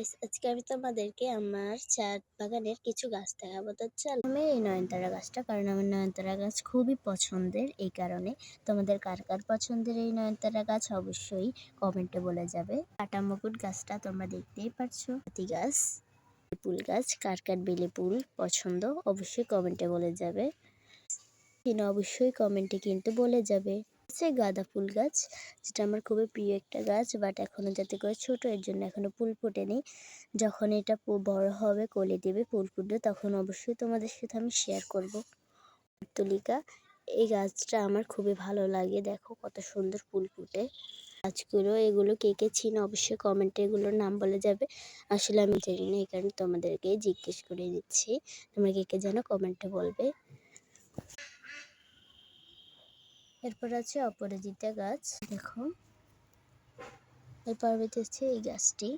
Guys, আজকে আমি তোমাদেরকে আমার ছাদ বাগানের কিছু গাছ দেখাবো। তো চল, আমি এই নয়নতারা গাছটা, কারণ আমার নয়নতারা গাছ খুবই পছন্দের। এই কারণে তোমাদের কার কার পছন্দের এই নয়নতারা গাছ অবশ্যই কমেন্টে বলে যাবে। কাটা মুকুট গাছটা তোমরা দেখতেই পারছো। হাতি গাছ, ফুল গাছ, কার কার বেলে ফুল পছন্দ অবশ্যই কমেন্টে বলে যাবে। কিনা অবশ্যই কমেন্টে কিন্তু বলে যাবে। গাঁদা ফুল গাছ, যেটা আমার খুবই প্রিয় একটা গাছ, বাট এখনো যাতে করে ছোট, এর জন্য এখনো ফুল ফোটেনি। যখন এটা বড় হবে, কলি দেবে, ফুল ফুটবে, তখন অবশ্যই তোমাদের সাথে আমি শেয়ার করব। তুলিকা, এই গাছটা আমার খুবই ভালো লাগে। দেখো কত সুন্দর ফুল ফুটে। গাছগুলো এগুলো কে কে চিনো অবশ্যই কমেন্টে এগুলোর নাম বলে যাবে। আসলে আমি জানি না, এই কারণে তোমাদেরকে জিজ্ঞেস করে দিচ্ছি। তোমরা কে কে জানো কমেন্টে বলবে। এরপর আছে অপরাজিতা গাছ। দেখো, এরপর হচ্ছে এই গাছটি,